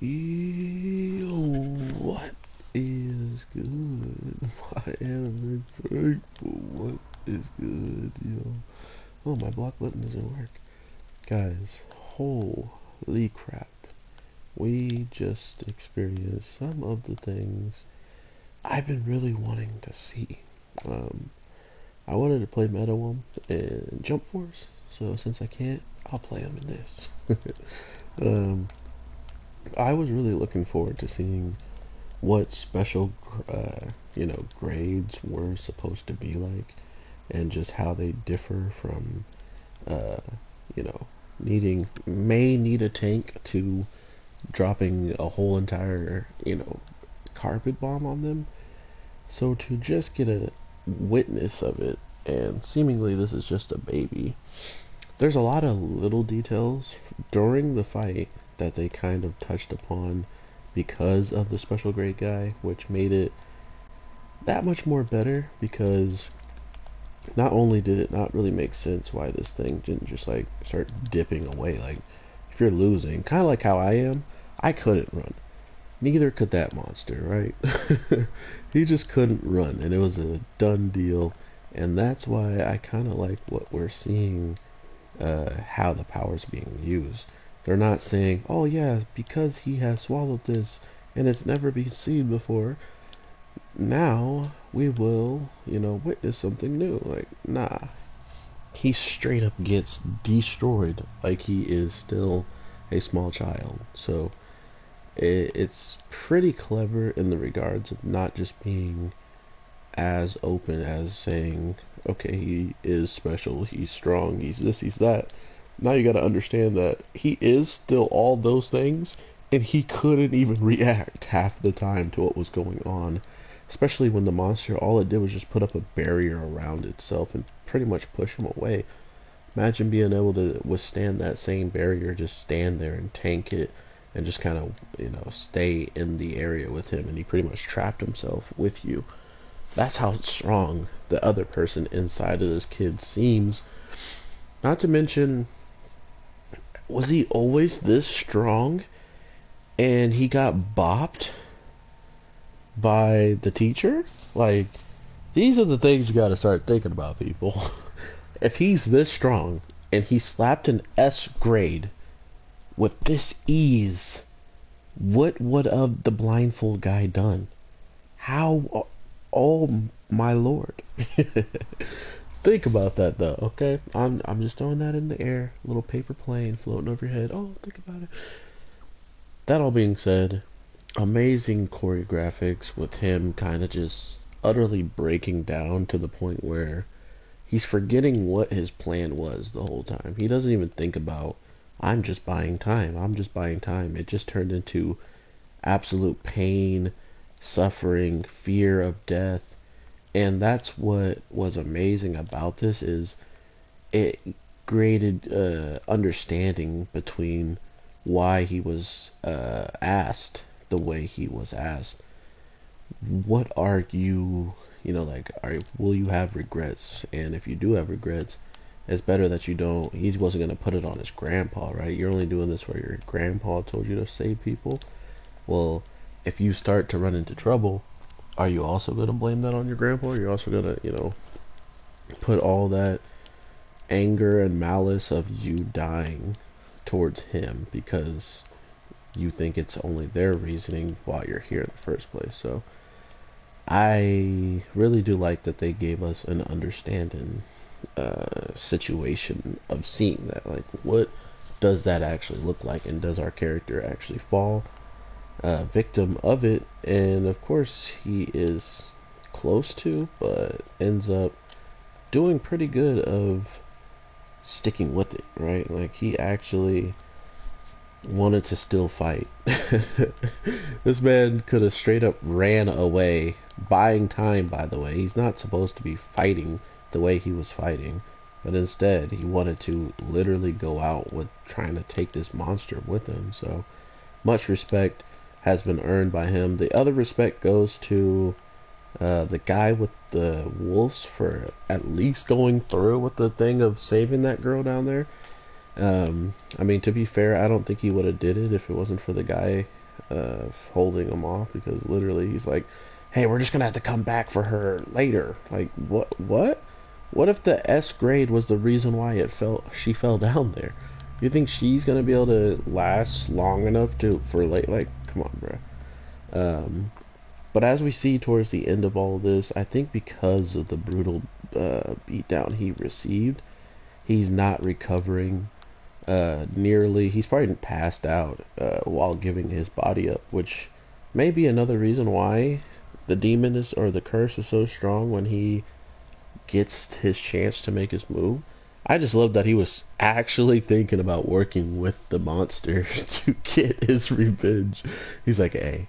Yo, what is good? My anime people, what is good, yo? Oh, my block button doesn't work. Guys, holy crap. We just experienced some of the things I've been really wanting to see. Um, I wanted to play Meta One and Jump Force, so since I can't, I'll play them in this. um, I was really looking forward to seeing what special, grades were supposed to be like, and just how they differ from, uh, you know, may need a tank to dropping a whole entire, carpet bomb on them. So to just get a witness of it, and seemingly this is just a baby. There's a lot of little details during the fight that they kind of touched upon because of the special grade guy, which made it that much more better because not only did it not really make sense why this thing didn't just like start dipping away, like if you're losing, kind of like how I am, I couldn't run. Neither could that monster, right? He just couldn't run, and it was a done deal. And that's why I kind of like what we're seeing, how the power's being used. They're not saying, oh yeah, because he has swallowed this and it's never been seen before, now we will, witness something new. Like, nah. He straight up gets destroyed like he is still a small child. So it's pretty clever in the regards of not just being as open as saying, okay, he is special, he's strong, he's this, he's that. Now you gotta understand that he is still all those things, and he couldn't even react half the time to what was going on. Especially when the monster, all it did was just put up a barrier around itself and pretty much push him away. Imagine being able to withstand that same barrier, just stand there and tank it, and just kind of, stay in the area with him, and he pretty much trapped himself with you. That's how strong the other person inside of this kid seems. Not to mention, was he always this strong? And he got bopped by the teacher? Like, these are the things you gotta start thinking about, people. If he's this strong and he slapped an S grade with this ease, what would the blindfold guy done? How? Oh my lord! Think about that though. Okay, I'm just throwing that in the air, a little paper plane floating over your head. Oh, think about it. That all being said, amazing choreographics with him kind of just utterly breaking down to the point where he's forgetting what his plan was the whole time. He doesn't even think about, I'm just buying time. I'm just buying time. It just turned into absolute pain, suffering, fear of death. And that's what was amazing about this is it created understanding between why he was asked the way he was asked. What are you, will you have regrets? And if you do have regrets, it's better that you don't. He wasn't going to put it on his grandpa, right? You're only doing this where your grandpa told you to save people. Well, if you start to run into trouble, are you also going to blame that on your grandpa? Or you're also going to, put all that anger and malice of you dying towards him because you think it's only their reasoning why you're here in the first place. So I really do like that they gave us an understanding situation of seeing that. Like, what does that actually look like, and does our character actually fall victim of it? And of course, he is close to, but ends up doing pretty good of sticking with it, right? Like, he actually wanted to still fight. This man could have straight up ran away, buying time, by the way. He's not supposed to be fighting the way he was fighting, but instead he wanted to literally go out with trying to take this monster with him. So much respect has been earned by him. The other respect goes to the guy with the wolves for at least going through with the thing of saving that girl down there. I mean, to be fair, I don't think he would have did it if it wasn't for the guy holding him off, because literally he's like, hey, we're just gonna have to come back for her later. Like, what if the S grade was the reason why she fell down there? You think she's gonna be able to last long enough for late? Like, come on, bro. But as we see towards the end of all of this, I think because of the brutal beatdown he received, he's not recovering nearly. He's probably passed out while giving his body up, which may be another reason why the demon is, or the curse is so strong when he gets his chance to make his move. I just love that he was actually thinking about working with the monster to get his revenge. He's like, hey,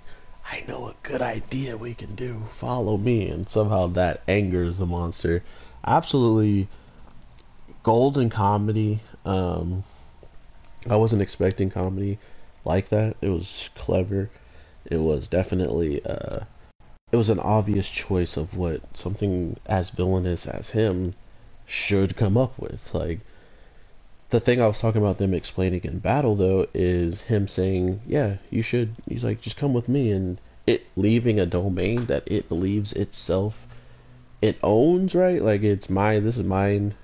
I know a good idea we can do. Follow me. And somehow that angers the monster. Absolutely golden comedy. I wasn't expecting comedy like that. It was clever. It was definitely it was an obvious choice of what something as villainous as him should come up with. Like, the thing I was talking about them explaining in battle, though, is him saying, yeah, you should. He's like, just come with me, and it leaving a domain that it believes itself it owns, right? Like, it's mine, this is mine.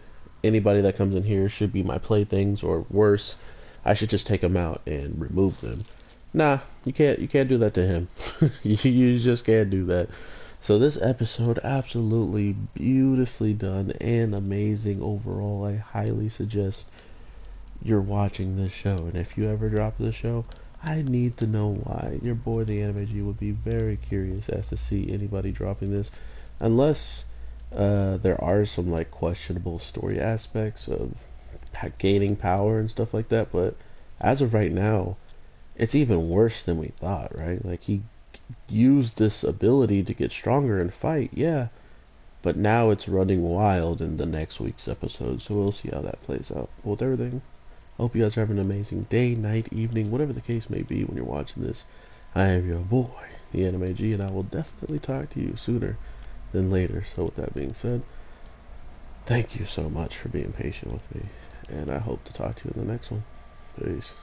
Anybody that comes in here should be my playthings, or worse, I should just take them out and remove them. Nah, you can't do that to him. You just can't do that. So this episode, absolutely beautifully done and amazing overall. I highly suggest you're watching this show, and if you ever drop the show, I need to know why. Your boy the Anime G would be very curious as to see anybody dropping this, unless there are some like questionable story aspects of gaining power and stuff like that. But as of right now, it's even worse than we thought, right? Like, he used this ability to get stronger and fight, yeah, but now it's running wild in the next week's episode, so we'll see how that plays out. But with everything, hope you guys are having an amazing day, night, evening, whatever the case may be when you're watching this. I am your boy, the Anime G, and I will definitely talk to you sooner than later. So with that being said, thank you so much for being patient with me, and I hope to talk to you in the next one. Peace.